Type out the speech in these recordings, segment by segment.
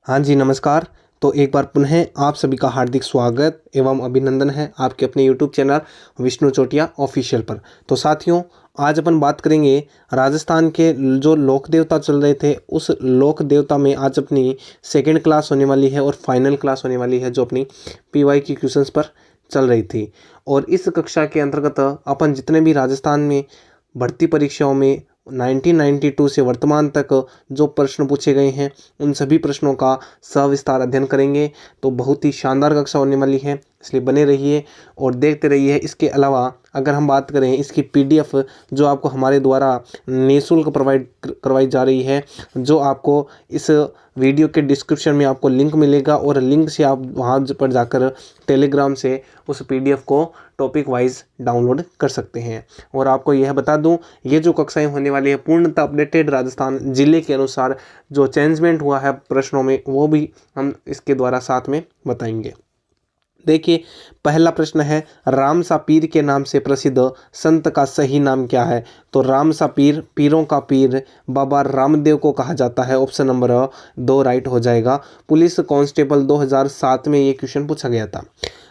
हाँ जी, नमस्कार। तो एक बार पुनः आप सभी का हार्दिक स्वागत एवं अभिनंदन है आपके अपने यूट्यूब चैनल विष्णु चोटिया ऑफिशियल पर। तो साथियों, आज अपन बात करेंगे राजस्थान के जो लोक देवता चल रहे थे, उस लोक देवता में आज अपनी सेकंड क्लास होने वाली है और फाइनल क्लास होने वाली है, जो अपनी पीवाई की क्वेश्चंस पर चल रही थी। और इस कक्षा के अंतर्गत अपन जितने भी राजस्थान में भर्ती परीक्षाओं में 1992 से वर्तमान तक जो प्रश्न पूछे गए हैं, उन सभी प्रश्नों का सविस्तार अध्ययन करेंगे। तो बहुत ही शानदार कक्षा होने वाली है, इसलिए बने रहिए और देखते रहिए। इसके अलावा अगर हम बात करें इसकी पीडीएफ जो आपको हमारे द्वारा निःशुल्क प्रोवाइड करवाई जा रही है, जो आपको इस वीडियो के डिस्क्रिप्शन में आपको लिंक मिलेगा और लिंक से आप वहाँ पर जाकर टेलीग्राम से उस पीडीएफ को टॉपिक वाइज डाउनलोड कर सकते हैं। और आपको यह बता दूं, ये जो कक्षाएं होने वाली है पूर्णतः अपडेटेड राजस्थान जिले के अनुसार जो चेंजमेंट हुआ है प्रश्नों में, वो भी हम इसके द्वारा साथ में बताएंगे। देखिए, पहला प्रश्न है, रामसा पीर के नाम से प्रसिद्ध संत का सही नाम क्या है? तो रामसा पीर, पीरों का पीर बाबा रामदेव को कहा जाता है। ऑप्शन नंबर 2 राइट हो जाएगा। पुलिस कांस्टेबल 2007 में ये क्वेश्चन पूछा गया था।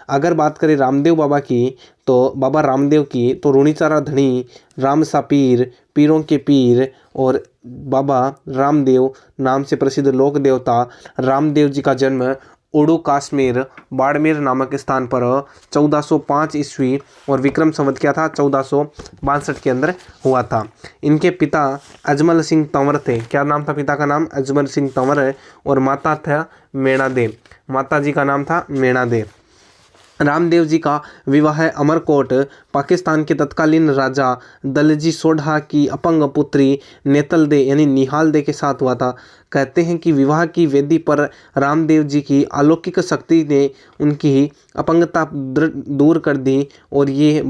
अगर बात करें रामदेव बाबा की, तो बाबा रामदेव की तो रूणीचारा धनी, रामसा पीर, पीरों के पीर और बाबा रामदेव नाम से प्रसिद्ध लोक देवता रामदेव जी का जन्म उड़ू काश्मीर बाड़मेर नामक स्थान पर 1405 ईस्वी और विक्रम संवत क्या था 1462 के अंदर हुआ था। इनके पिता अजमल सिंह तंवर थे। क्या नाम था पिता का? नाम अजमल सिंह तंवर है। और माता था मेणा दे, माता जी का नाम था मेणा दे। रामदेव जी का विवाह अमरकोट पाकिस्तान के तत्कालीन राजा दलजी सोढ़ा की अपंग पुत्री नेतल दे यानी निहाल दे के साथ हुआ था। कहते हैं कि विवाह की वेदी पर रामदेव जी की अलौकिक शक्ति ने उनकी अपंगता दूर कर दी और ये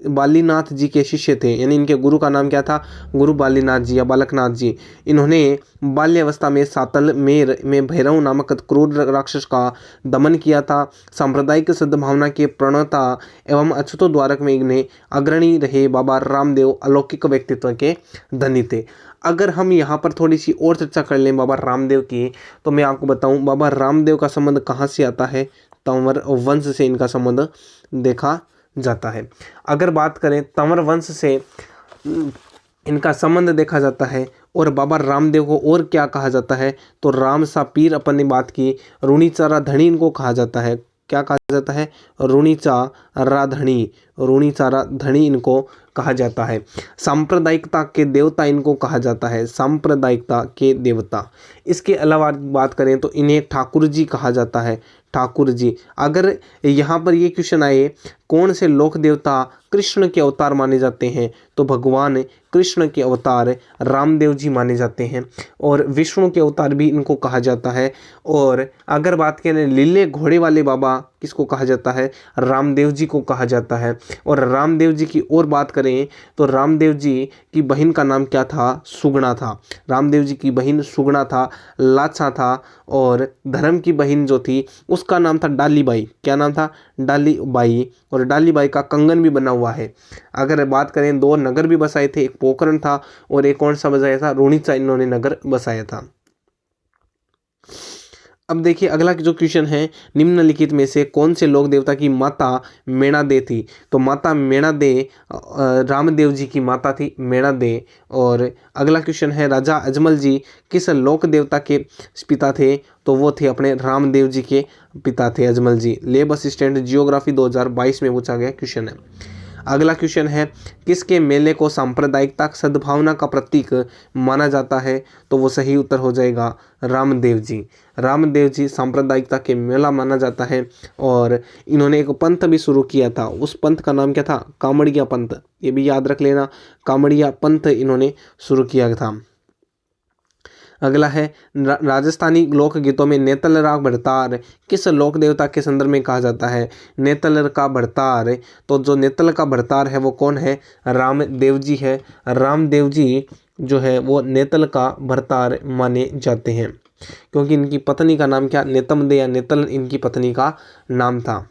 बालीनाथ जी के शिष्य थे, यानी इनके गुरु का नाम क्या था? गुरु बालीनाथ जी या बालकनाथ जी। इन्होंने बाल्यावस्था में सातल मेर में भैरव नामक क्रूर राक्षस का दमन किया था। सांप्रदायिक सद्भावना के प्रणेता एवं अछूतो द्वारक में इन्हें अग्रणी रहे बाबा रामदेव अलौकिक व्यक्तित्व के धनी थे। अगर हम यहाँ पर थोड़ी सी और चर्चा कर लें बाबा रामदेव की, तो मैं आपको बताऊं बाबा रामदेव का संबंध कहाँ से आता है? तंवर वंश से इनका संबंध देखा जाता है। अगर बात करें तंवर वंश से इनका संबंध देखा जाता है। और बाबा रामदेव को और क्या कहा जाता है? तो रामसा पीर अपन ने बात की। रूणीचारा धनी इनको कहा जाता है। क्या कहा जाता है? रूणीचारा धनी, रूणीचारा धनी इनको कहा जाता है। सांप्रदायिकता के देवता इनको कहा जाता है, सांप्रदायिकता के देवता। इसके अलावा बात करें तो इन्हें ठाकुर जी कहा जाता है, ठाकुर जी। अगर यहाँ पर ये क्वेश्चन आए कौन से लोक देवता कृष्ण के अवतार माने जाते हैं, तो भगवान कृष्ण के अवतार रामदेव जी माने जाते हैं और विष्णु के अवतार भी इनको कहा जाता है। और अगर बात करें लीले घोड़े वाले बाबा किसको कहा जाता है? रामदेव जी को कहा जाता है। और रामदेव जी की और बात करें तो रामदेव जी की बहन का नाम क्या था? सुगुणा था। रामदेव जी की बहन सुगुणा था, लाछा था। और धर्म की बहन जो थी उसका नाम था डालीबाई। क्या नाम था? डालीबाई। और डालीबाई का कंगन भी बना हुआ है। अगर बात करें 2 नगर भी बसाए थे, एक पोखरण था और एक कौन सा बसाया था? रूणीचा इन्होंने नगर बसाया था। अब देखिए अगला जो क्वेश्चन है, निम्नलिखित में से कौन से लोक देवता की माता मेणा दे थी? तो माता मेणा दे रामदेव जी की माता थी मेणा दे। और अगला क्वेश्चन है, राजा अजमल जी किस लोक देवता के पिता थे? तो वो थे अपने रामदेव जी के पिता थे अजमल जी। लेब असिस्टेंट जियोग्राफी 2022 में पूछा गया क्वेश्चन है। अगला क्वेश्चन है, किसके मेले को सांप्रदायिकता सद्भावना का प्रतीक माना जाता है? तो वो सही उत्तर हो जाएगा रामदेव जी। रामदेव जी सांप्रदायिकता के मेला माना जाता है। और इन्होंने एक पंथ भी शुरू किया था, उस पंथ का नाम क्या था? कामड़िया पंथ। ये भी याद रख लेना, कामड़िया पंथ इन्होंने शुरू किया था। अगला है, राजस्थानी लोक गीतों में नेतल राग भरतार किस लोक देवता के संदर्भ में कहा जाता है? नेतल का भरतार, तो जो नेतल का भरतार है वो कौन है? रामदेव जी है। रामदेव जी जो है वो नेतल का भरतार माने जाते हैं, क्योंकि इनकी पत्नी का नाम क्या? नेतम दे या नेतल इनकी पत्नी का नाम था।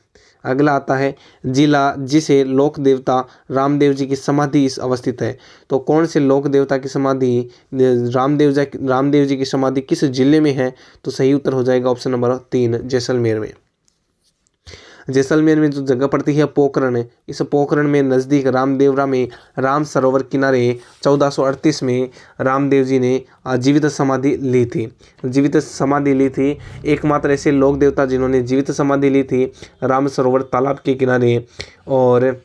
अगला आता है जिला जिसे लोक देवता रामदेव जी की समाधि अवस्थित है। तो कौन से लोक देवता की समाधि रामदेव जी की समाधि किस जिले में है? तो सही उत्तर हो जाएगा ऑप्शन नंबर 3 जैसलमेर में। जैसलमेर में जो जगह पड़ती है पोखरण, इस पोखरण में नज़दीक रामदेवरा में राम सरोवर किनारे 1438 में रामदेव जी ने जीवित समाधि ली थी। जीवित समाधि ली थी, एकमात्र ऐसे लोक देवता जिन्होंने जीवित समाधि ली थी राम सरोवर तालाब के किनारे, और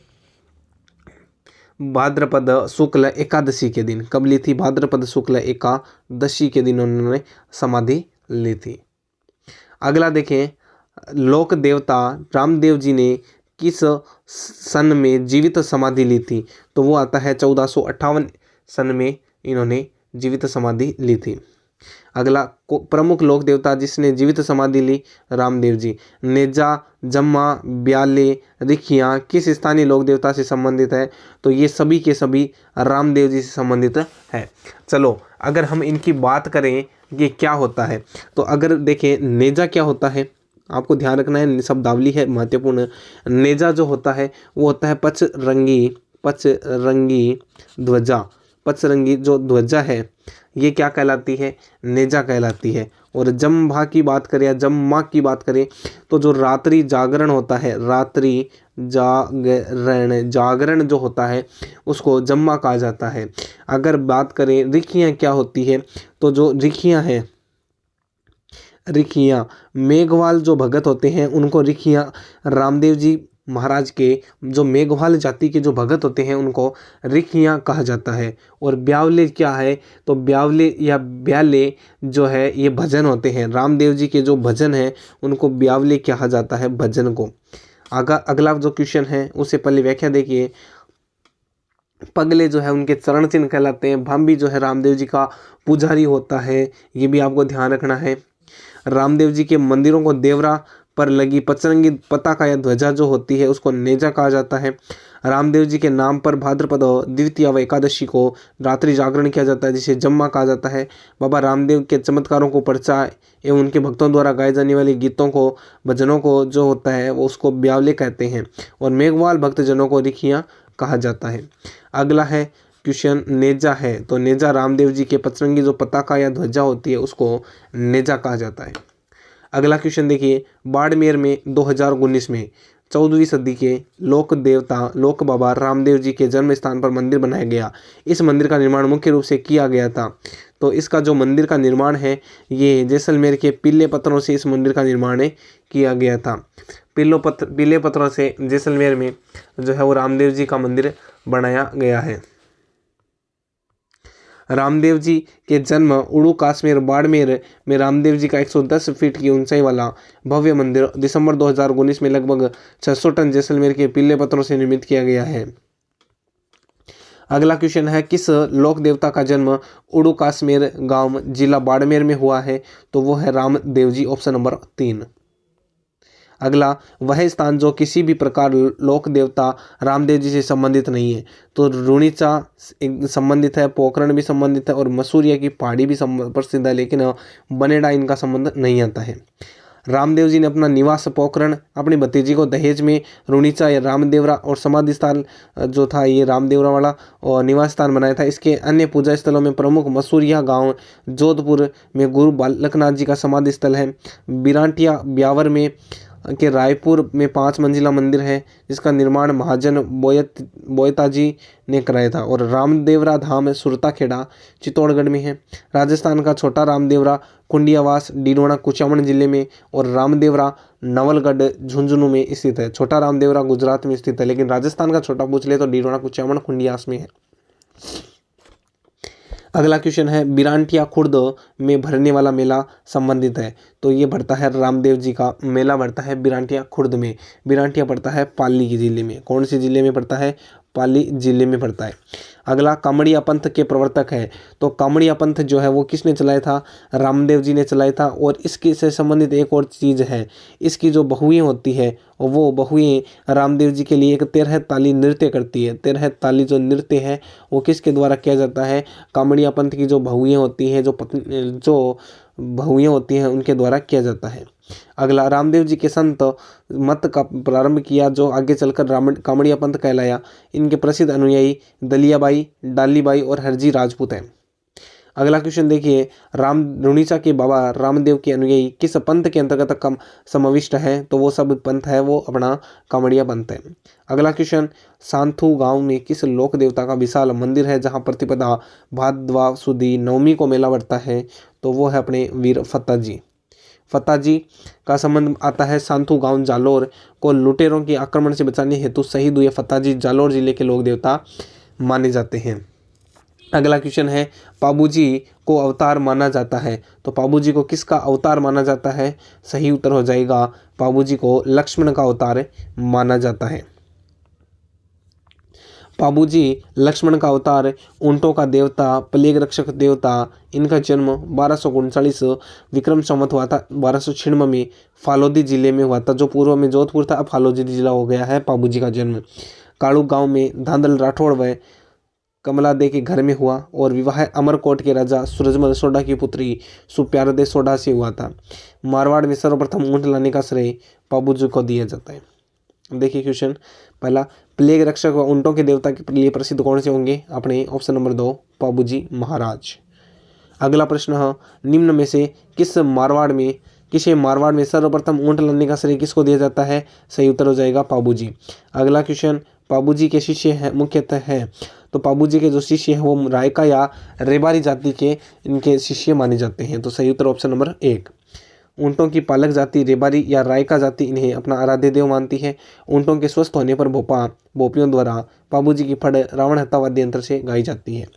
भाद्रपद शुक्ल एकादशी के दिन। कब ली थी? भाद्रपद शुक्ल एकादशी के दिन उन्होंने समाधि ली थी। अगला देखें, लोक देवता रामदेव जी ने किस सन में जीवित समाधि ली थी? तो वो आता है 1458 सन में इन्होंने जीवित समाधि ली थी। अगला प्रमुख लोक देवता जिसने जीवित समाधि ली, रामदेव जी। नेजा, जम्मा, ब्याले, रिखियाँ किस स्थानीय लोक देवता से संबंधित है? तो ये सभी के सभी रामदेव जी से संबंधित है। चलो अगर हम इनकी बात करें ये क्या होता है, तो अगर देखें नेजा क्या होता है, आपको ध्यान रखना है, शब्दावली है महत्वपूर्ण। नेजा जो होता है वो होता है पचरंगी ध्वजा। पचरंगी जो ध्वजा है ये क्या कहलाती है? नेजा कहलाती है। और जम्भा की बात करें या जम्मा की बात करें तो जो रात्रि जागरण होता है, रात्रि जागरण जो होता है उसको जम्मा कहा जाता है। अगर बात करें रिखियाँ क्या होती है, तो जो रिखियाँ मेघवाल जो भगत होते हैं उनको रिखियाँ, रामदेव जी महाराज के जो मेघवाल जाति के जो भगत होते हैं उनको रिखियाँ कहा जाता है। और ब्यावले क्या है? तो ब्यावले या ब्याले जो है ये भजन होते हैं, रामदेव जी के जो भजन हैं उनको ब्यावले कहा जाता है, भजन को। अगला जो क्वेश्चन है उससे पहले व्याख्या देखिए। पगले जो है उनके चरण चिन्ह कहलाते हैं। भांबी जो है रामदेव जी का पुजारी होता है, ये भी आपको ध्यान रखना है। रामदेव जी के मंदिरों को देवरा पर लगी पचरंगी पताका या ध्वजा जो होती है उसको नेजा कहा जाता है। रामदेव जी के नाम पर भाद्रपद द्वितीया व एकादशी को रात्रि जागरण किया जाता है जिसे जम्मा कहा जाता है। बाबा रामदेव के चमत्कारों को पर्चा एवं उनके भक्तों द्वारा गाए जाने वाले गीतों को, भजनों को जो होता है वो उसको ब्यावले कहते हैं। और मेघवाल भक्तजनों को रिखियाँ कहा जाता है। अगला है क्वेश्चन नेजा है, तो नेजा रामदेव जी के पचरंगी जो पताका या ध्वजा होती है उसको नेजा कहा जाता है। अगला क्वेश्चन देखिए, बाड़मेर में 2019 में 14वीं सदी के लोक देवता लोक बाबा रामदेव जी के जन्म स्थान पर मंदिर बनाया गया। इस मंदिर का निर्माण मुख्य रूप से किया गया था। तो इसका जो मंदिर का निर्माण है ये जैसलमेर के पीले पत्थरों से इस मंदिर का निर्माण किया गया था। पीले पत्थरों से जैसलमेर में जो है वो रामदेव जी का मंदिर बनाया गया है। रामदेव जी के जन्म उड़ू काश्मीर बाड़मेर में रामदेव जी का 110 फीट की ऊंचाई वाला भव्य मंदिर दिसंबर 2019 में लगभग 600 टन जैसलमेर के पीले पत्थरों से निर्मित किया गया है। अगला क्वेश्चन है, किस लोक देवता का जन्म उड़ू काश्मीर गांव जिला बाड़मेर में हुआ है? तो वो है रामदेव जी, ऑप्शन नंबर 3। अगला, वह स्थान जो किसी भी प्रकार लोक देवता रामदेव जी से संबंधित नहीं है। तो रुणीचा संबंधित है, पोखरण भी संबंधित है और मसूरिया की पहाड़ी भी प्रसिद्ध है, लेकिन बनेड़ा इनका संबंध नहीं आता है। रामदेव जी ने अपना निवास पोखरण अपनी भतीजी को दहेज में रुणीचा या रामदेवरा और समाधि स्थल जो था ये रामदेवरा वाला और निवास स्थान बनाया था। इसके अन्य पूजा स्थलों में प्रमुख मसूरिया गांव जोधपुर में गुरु बालकनाथ जी का समाधि स्थल है। बिरांटिया ब्यावर में के रायपुर में 5 मंजिला मंदिर है जिसका निर्माण महाजन बोयता जी ने कराया था। और रामदेवरा धाम सुरताखेड़ा चित्तौड़गढ़ में है। राजस्थान का छोटा रामदेवरा कुंडियावास डीडवाना कुचामन जिले में और रामदेवरा नवलगढ़ झुंझुनू में स्थित है। छोटा रामदेवरा गुजरात में स्थित है, लेकिन राजस्थान का छोटा पूछ ले तो डीडवाना कुचामन कुंडियास में है। अगला क्वेश्चन है, बिरांटिया खुर्द में भरने वाला मेला संबंधित है। तो ये भरता है रामदेव जी का मेला भरता है बिरांटिया खुर्द में। बिरांटिया पड़ता है पाली के जिले में। कौन से जिले में पड़ता है? पाली जिले में पड़ता है। अगला, कामड़िया पंथ के प्रवर्तक है। तो कामड़िया पंथ जो है वो किसने चलाया था? रामदेव जी ने चलाया था। और इसके से संबंधित एक और चीज़ है, इसकी जो बहुएं होती है वो बहुएं रामदेव जी के लिए एक 13 ताली नृत्य करती है। 13 ताली जो नृत्य है वो किसके द्वारा किया जाता है? कामड़िया पंथ की जो बहुएं होती हैं, जो बहुएं होती हैं उनके द्वारा किया जाता है। अगला, रामदेव जी के संत मत का प्रारंभ किया जो आगे चलकर कामड़िया पंथ कहलाया। इनके प्रसिद्ध अनुयायी दलियाबाई, डालीबाई और हरजी राजपूत हैं। अगला क्वेश्चन देखिए, राम रुणीचा के बाबा रामदेव के अनुयायी किस पंथ के अंतर्गत कम समाविष्ट है? तो वो सब पंथ है वो अपना कामड़िया पंथ है। अगला क्वेश्चन, सांथू गांव में किस लोक देवता का विशाल मंदिर है जहां प्रतिपदा भाद्रवा सुदी नवमी को मेला बढ़ता है? तो वो है अपने वीर फत्ता जी का संबंध आता है सांथू गांव जालोर को लुटेरों के आक्रमण से बचाने हेतु शहीद हुए फत्ता जी जालोर जिले के लोक देवता माने जाते हैं। अगला क्वेश्चन है, पाबूजी को अवतार माना जाता है। तो पाबूजी को किसका अवतार माना जाता है? सही उत्तर हो जाएगा पाबूजी को लक्ष्मण का अवतार माना जाता है। पाबूजी लक्ष्मण का अवतार, ऊंटों का देवता, प्लेग रक्षक देवता। इनका जन्म 1239 विक्रम संवत हुआ था। 1296 में फालोदी जिले में हुआ था, जो पूर्व में जोधपुर था, अब फालोदी जिला हो गया है। पाबूजी का जन्म काड़ू गांव में धांधल राठौड़ व कमला दे के घर में हुआ और विवाह अमरकोट के राजा सूरजमल सोढ़ा की पुत्री सुप्यारदे सोढ़ा से हुआ था। मारवाड़ में सर्वप्रथम ऊंट लाने का श्रेय पाबूजी को दिया जाता है। देखिए क्वेश्चन पहला, प्लेग रक्षक व ऊंटों के देवता के लिए प्रसिद्ध कौन से होंगे? अपने ऑप्शन नंबर 2 पाबूजी महाराज। अगला प्रश्न है, निम्न में से किसे मारवाड़ में सर्वप्रथम ऊंट लाने का श्रेय किसको दिया जाता है? सही उत्तर हो जाएगा पाबूजी। अगला क्वेश्चन, पाबूजी के शिष्य हैं मुख्यतः है। तो पाबूजी के जो शिष्य हैं वो रायका या रेबारी जाति के इनके शिष्य माने जाते हैं। तो सही उत्तर ऑप्शन नंबर 1। ऊंटों की पालक जाति रेबारी या रायका जाति इन्हें अपना आराध्य देव मानती है। ऊंटों के स्वस्थ होने पर भोपियों द्वारा पाबूजी की फड़ रावण हत्ता वाद्य यंत्र से गाई जाती है।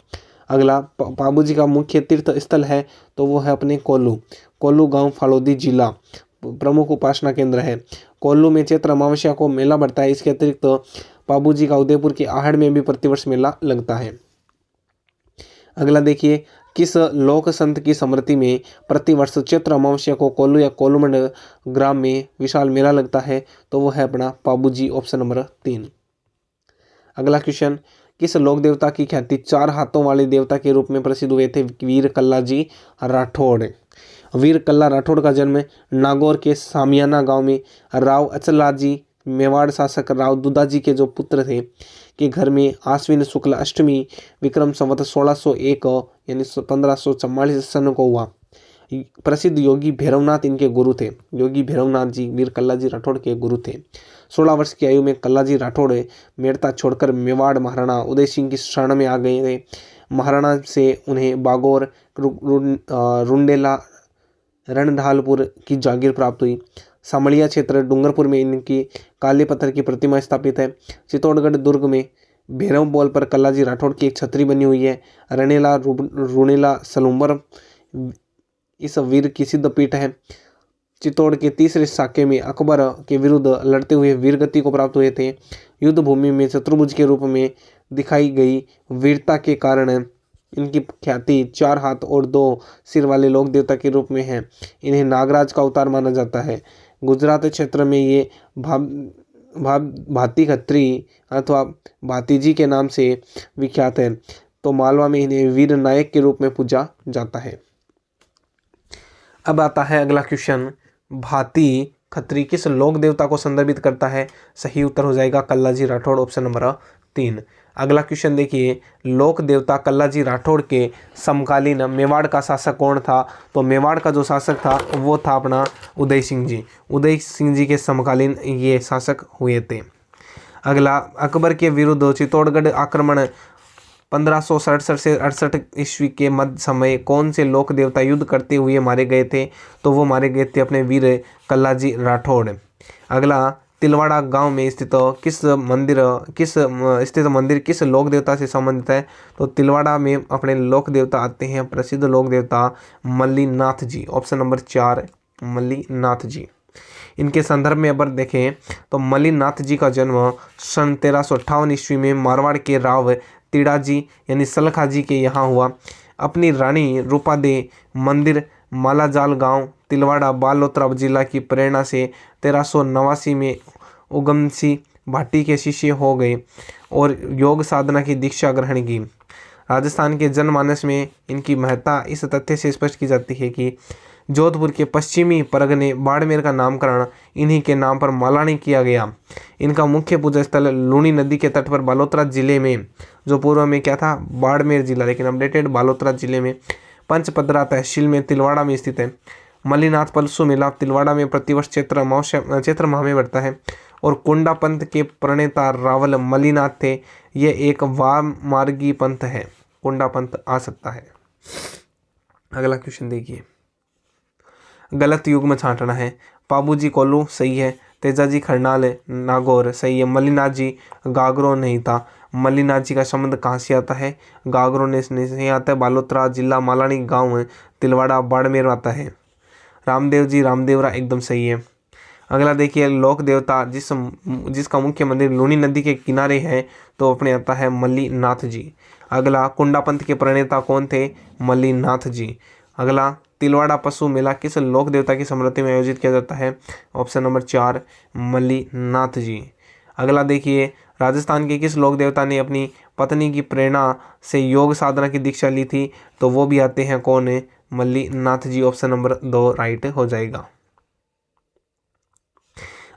अगला, पाबूजी का मुख्य तीर्थ स्थल है तो वो है अपने कोल्लू गांव फालोदी जिला प्रमुख उपासना केंद्र है। कोल्लू में चैत्र अमावस्या को मेला बढ़ता है। इसके अतिरिक्त पाबूजी का उदयपुर के आहड़ में भी प्रतिवर्ष मेला लगता है। अगला देखिए, किस लोक संत की स्मृति में प्रतिवर्ष चैत्र अमावस्या को कोल्लू या कोल्लूमंड ग्राम में विशाल मेला लगता है? तो वो है अपना पाबूजी ऑप्शन नंबर 3। अगला क्वेश्चन, किस लोक देवता की ख्याति 4 हाथों वाले देवता के रूप में प्रसिद्ध हुए थे? वीर कल्लाजी राठौड़। वीर कल्ला राठौड़ का जन्म नागौर के सामियाना गांव में राव अचलाजी मेवाड़ शासक राव दुदाजी के जो पुत्र थे के घर में आश्विन शुक्ल अष्टमी विक्रम संवत 1601 यानी 1544 सन को हुआ। प्रसिद्ध योगी भैरवनाथ इनके गुरु थे। योगी भैरवनाथ जी वीर कल्लाजी राठौड़ के गुरु थे। 16 वर्ष की आयु में कल्लाजी राठौड़ मेड़ता छोड़कर मेवाड़ महाराणा उदय सिंह की शरण में आ गए थे। महाराणा से उन्हें बागौर, रुंडेला, रणढालपुर की जागीर प्राप्त हुई। सामड़िया क्षेत्र डूंगरपुर में इनकी काले पत्थर की प्रतिमा स्थापित है। चित्तौड़गढ़ दुर्ग में भैरव बोल पर कल्लाजी राठौड़ की एक छतरी बनी हुई है। रणेला, रुणेला, सलूम्बर इस वीर की सिद्ध पीठ है। चित्तौड़ के तीसरे साके में अकबर के विरुद्ध लड़ते हुए वीरगति को प्राप्त हुए थे। युद्ध भूमि में चतुर्भुज के रूप में दिखाई गई वीरता के कारण इनकी ख्याति 4 हाथ और 2 सिर वाले लोक देवता के रूप में है। इन्हें नागराज का अवतार माना जाता है। गुजरात क्षेत्र में ये भाती खत्री अथवा भातीजी के नाम से विख्यात है। तो मालवा में इन्हें वीर नायक के रूप में पूजा जाता है। अब आता है अगला क्वेश्चन, भाती खत्री किस लोक देवता को संदर्भित करता है? सही उत्तर हो जाएगा कल्लाजी राठौड़ ऑप्शन नंबर 3। अगला क्वेश्चन देखिए, लोक देवता कल्लाजी राठौड़ के समकालीन मेवाड़ का शासक कौन था? तो मेवाड़ का जो शासक था वो था अपना उदय सिंह जी। उदय सिंह जी के समकालीन ये शासक हुए थे। अगला, अकबर के विरुद्ध चित्तौड़गढ़ आक्रमण 1567 से 68 ईस्वी के मध्य समय कौन से लोक देवता युद्ध करते हुए मारे गए थे? तो वो मारे गए थे अपने वीर कल्लाजी राठौड़। अगला, तिलवाड़ा गांव में स्थित मंदिर किस लोक देवता से संबंधित है? तो तिलवाड़ा में अपने लोक देवता आते हैं प्रसिद्ध लोक देवता मल्लीनाथ जी। ऑप्शन नंबर 4 मल्लीनाथ जी। इनके संदर्भ में अगर देखें तो मल्लीनाथ जी का जन्म सन 1358 ईस्वी में मारवाड़ के राव तिड़ा जी यानी सलखा जी के यहाँ हुआ। अपनी रानी रूपा दे मंदिर मालाजाल गांव तिलवाड़ा बालोतरा जिला की प्रेरणा से 1389 में उगमसी भाटी के शिष्य हो गए और योग साधना की दीक्षा ग्रहण की। राजस्थान के जनमानस में इनकी महत्ता इस तथ्य से स्पष्ट की जाती है कि जोधपुर के पश्चिमी परगने बाड़मेर का नामकरण इन्हीं के नाम पर मालानी किया गया। इनका मुख्य पूजा स्थल लूनी नदी के तट पर बालोतरा जिले में, जो पूर्व में क्या था बाड़मेर जिला, लेकिन अपडेटेड बालोतरा जिले में, पंचपदरा तहसील में तिलवाड़ा में स्थित है। मल्लीनाथ पलसू मेला तिलवाड़ा में प्रतिवर्ष चैत्र माह में बढ़ता है और कुंडा पंथ के प्रणेता रावल मल्लीनाथ थे। यह एक वाम मार्गी पंथ है, कुंडा पंथ आ सकता है। अगला क्वेश्चन देखिए, गलत युग में छांटना है। पाबूजी कोल्लू सही है, तेजाजी खरनाल नागौर सही है, मल्लीनाथ जी गागरो नहीं था। मल्लीनाथ जी का संबंध कहाँ से आता है, गागरो ने नहीं आता है, बालोतरा जिला मालानी गांव है, तिलवाड़ा बाड़मेर आता है। रामदेव जी रामदेवरा एकदम सही है। अगला देखिए, लोक देवता जिसका मुख्य मंदिर लूनी नदी के किनारे है तो अपने आता है मल्लीनाथ जी। अगला, कुंडा पंथ के प्रणेता कौन थे, मल्लीनाथ जी। अगला, तिलवाड़ा पशु मेला किस लोक देवता की स्मृति में आयोजित किया जाता है, ऑप्शन नंबर 4 मल्लीनाथ जी। अगला देखिए, राजस्थान के किस लोक देवता ने अपनी पत्नी की प्रेरणा से योग साधना की दीक्षा ली थी, तो वो भी आते हैं कौन है, मल्लीनाथ जी। ऑप्शन नंबर 2 राइट हो जाएगा।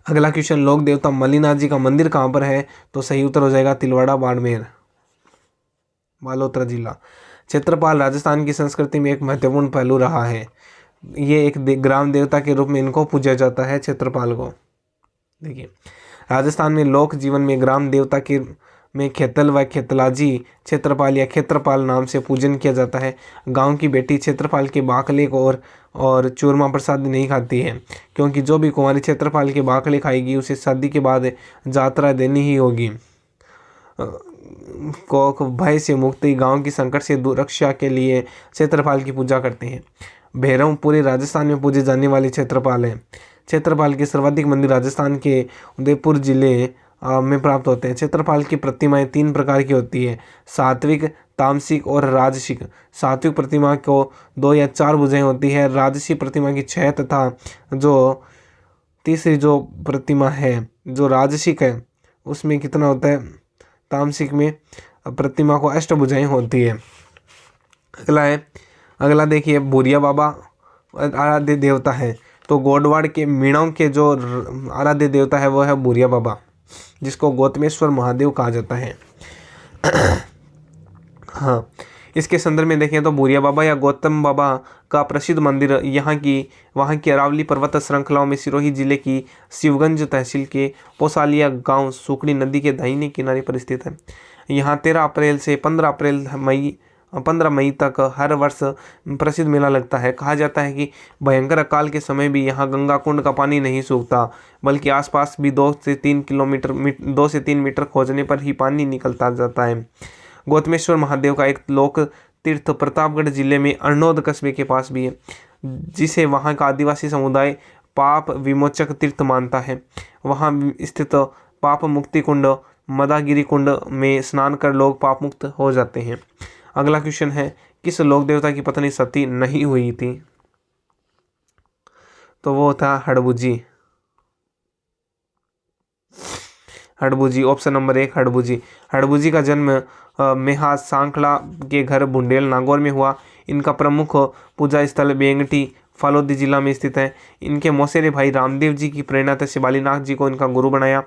अगला क्वेश्चन, लोक देवता मल्लीनाथ जी का मंदिर कहाँ पर है, तो सही उत्तर हो जाएगा तिलवाड़ा बाड़मेर बालोतरा जिला। क्षेत्रपाल राजस्थान की संस्कृति में एक महत्वपूर्ण पहलू रहा है। ये एक ग्राम देवता के रूप में इनको पूजा जाता है, क्षेत्रपाल को। देखिए, राजस्थान में लोक जीवन में ग्राम देवता के में खेतल व खेतलाजी क्षेत्रपाल या क्षेत्रपाल नाम से पूजन किया जाता है। गांव की बेटी क्षेत्रपाल के बाकले को और चूरमा प्रसाद नहीं खाती है, क्योंकि जो भी कुंवारी क्षेत्रपाल के बाकले खाएगी उसे शादी के बाद यात्रा देनी ही होगी। को भय से मुक्ति, गांव की संकट से रक्षा के लिए क्षेत्रपाल की पूजा करते हैं। भैरव पूरे राजस्थान में पूजे जाने वाले क्षेत्रपाल हैं। क्षेत्रपाल के सर्वाधिक मंदिर राजस्थान के उदयपुर जिले में प्राप्त होते हैं। क्षेत्रपाल की प्रतिमाएं 3 प्रकार की होती है, सात्विक, तामसिक और राजसिक। सात्विक प्रतिमा को 2 या 4 भुजाएं होती है, राजसिक प्रतिमा की 6 तथा जो तीसरी जो प्रतिमा है जो राजसिक है उसमें कितना होता है, तामसिक में प्रतिमा को 8 भुजाएं होती है। अगला देखिए, भूरिया बाबा आराध्य देवता है, तो गोडवाड़ के मीणाओं के जो आराध्य देवता है वो है भूरिया बाबा, जिसको गौतमेश्वर महादेव कहा जाता है। हाँ, इसके संदर्भ में देखें तो भूरिया बाबा या गौतम बाबा का प्रसिद्ध मंदिर वहाँ की अरावली पर्वत श्रृंखलाओं में सिरोही जिले की शिवगंज तहसील के पोसालिया गांव सुकड़ी नदी के दाहिने किनारे पर स्थित है। यहाँ 13 अप्रैल से 15 मई तक हर वर्ष प्रसिद्ध मेला लगता है। कहा जाता है कि भयंकर अकाल के समय भी यहाँ गंगा कुंड का पानी नहीं सूखता, बल्कि आसपास भी 2 से 3 मीटर खोजने पर ही पानी निकलता जाता है। गौतमेश्वर महादेव का एक लोक तीर्थ प्रतापगढ़ जिले में अर्नोद कस्बे के पास भी है, जिसे वहाँ का आदिवासी समुदाय पाप विमोचक तीर्थ मानता है। वहाँ स्थित पाप मुक्ति कुंड मदागिरी कुंड में स्नान कर लोग पाप मुक्त हो जाते हैं। अगला क्वेश्चन है, किस लोक देवता की पत्नी सती नहीं हुई थी, तो वो था हड़बुजी। Option number 1 हड़बुजी। हड़बुजी का जन्म मेहा सांखला के घर बुंडेल नागौर में हुआ। इनका प्रमुख पूजा स्थल बेंगटी फालोदी जिला में स्थित है। इनके मौसेरे भाई रामदेव जी की प्रेरणा से बालीनाथ जी को इनका गुरु बनाया।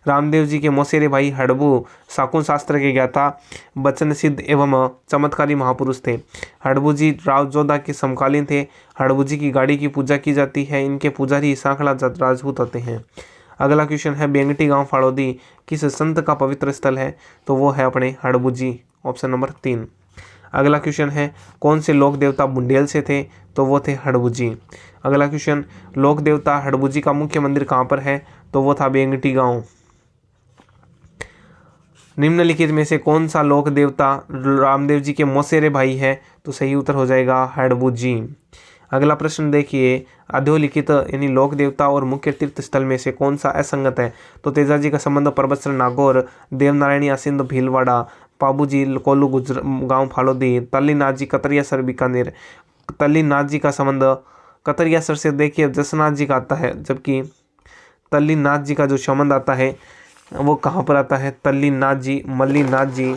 रामदेव जी के मौसेरे भाई हड़बू शाकुन शास्त्र के ज्ञाता, वचन सिद्ध एवं चमत्कारी महापुरुष थे। हड़बू जी राव जोधा के समकालीन थे। हड़बू जी की गाड़ी की पूजा की जाती है। इनके पुजारी सांखला राजपूत होते हैं। अगला क्वेश्चन है, बेंगटी गांव फाड़ोदी किस संत का पवित्र स्थल है, तो वो है अपने हड़बू जी। Option number 3। अगला क्वेश्चन है, कौन से लोक देवता बुंडेल से थे, तो वो थे हड़बू जी। अगला क्वेश्चन, लोक देवता हड़बू जी का मुख्य मंदिर कहाँ पर है, तो वो था बेंगटी गांव। निम्नलिखित में से कौन सा लोक देवता रामदेव जी के मौसेरे भाई है, तो सही उत्तर हो जाएगा हड़बू जी। अगला प्रश्न देखिए, अधोलिखित यानी लोक देवता और मुख्य तीर्थ स्थल में से कौन सा असंगत है, तो तेजाजी का संबंध पर्वत नागौर, देवनारायणी असिंध भीलवाड़ा, पाबूजी कोल्लू गांव फालोदी, तल्लीनाथ जी कतरियासर बीकानेर। तल्लीनाथ जी का संबंध कतरियासर से देखिए जसनाथ जी का आता है, जबकि तल्लीनाथ जी का जो संबंध आता है वो कहाँ पर आता है, तल्लीनाथ जी मल्लीनाथ जी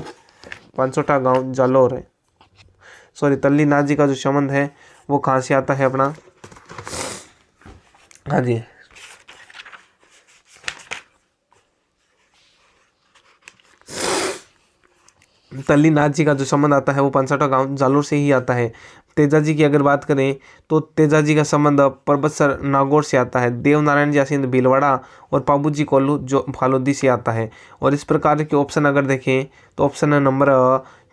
पांचोटा गांव जालोर है। सॉरी, तल्ली नाथ जी का जो संबंध है वो कहाँ से आता है अपना, हाँ जी, तल्ली नाथ जी का जो संबंध आता है वो पांचोटा गांव जालोर से ही आता है। तेजा जी की अगर बात करें तो तेजा जी का संबंध परबतसर नागौर से आता है। देवनारायण जी आसिंद भीलवाड़ा और पाबू जी कोल्लू जो फालोदी से आता है। और इस प्रकार के ऑप्शन अगर देखें तो ऑप्शन नंबर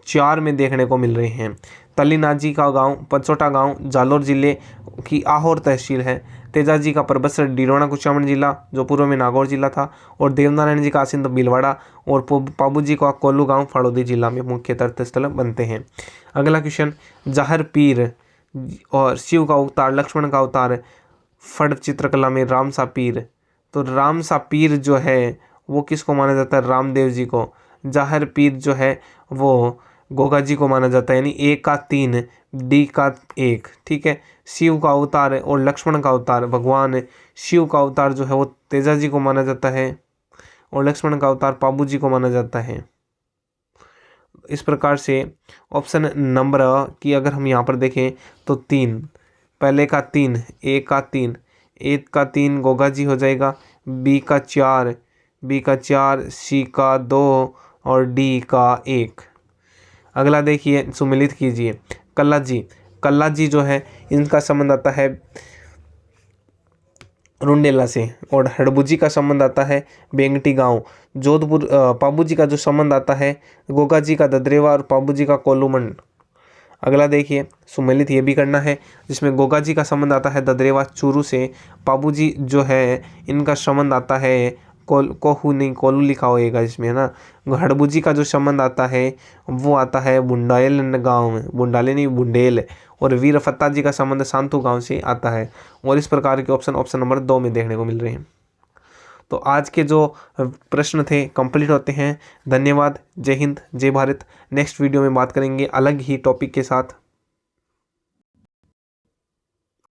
4 में देखने को मिल रहे हैं। तल्ली नाथ जी का गांव पंचोटा गांव जालोर जिले की आहोर तहसील है। तेजा जी का परबतसर डीरोना कुचामन जिला जो पूर्व में नागौर जिला था। और देवनारायण जी का आसिंद भीलवाड़ा और पाबू जी का कोल्लू गांव फालोदी जिला में मुख्य तीर्थस्थल बनते हैं। अगला क्वेश्चन, जाहर पीर और शिव का अवतार लक्ष्मण का अवतार फड़ चित्रकला में राम सा पीर। तो राम सा पीर जो है वो किसको माना जाता है, रामदेव जी को। जाहर पीर जो है वो गोगा जी को माना जाता है, यानी 1 का 3 डी का 1, ठीक है। शिव का अवतार और लक्ष्मण का अवतार, भगवान शिव का अवतार जो है वो तेजा जी को माना जाता है और लक्ष्मण का अवतार पाबू जी को माना जाता है। इस प्रकार से ऑप्शन नंबर की अगर हम यहाँ पर देखें तो 3, पहले का 3, 1 का 3, 1 का 3 गोगा जी हो जाएगा, बी का 4, सी का 2 और डी का 1। अगला देखिए, सुमिलित कीजिए। कल्ला जी जो है इनका संबंध आता है रुंडेला से और हड़बू जी का संबंध आता है बेंगटी गांव जोधपुर। पाबू जी का जो संबंध आता है गोगा जी का ददरेवा और पाबू जी का कोल्लूमंड। अगला देखिए, सुमेलित ये भी करना है जिसमें गोगा जी का संबंध आता है ददरेवा चूरू से। पाबू जी जो है इनका संबंध आता है कोहू नहीं, कोल्लू लिखा होएगा इसमें, है ना। हड़बू जी का जो संबंध आता है वो आता है बुंडायल गांव में, बुंडाले नहीं बुंडेल। और वीर फत्ता जी का संबंध सांतू गांव से आता है। और इस प्रकार के ऑप्शन नंबर 2 में देखने को मिल रहे हैं। तो आज के जो प्रश्न थे कंप्लीट होते हैं। धन्यवाद। जय हिंद, जय भारत। नेक्स्ट वीडियो में बात करेंगे अलग ही टॉपिक के साथ।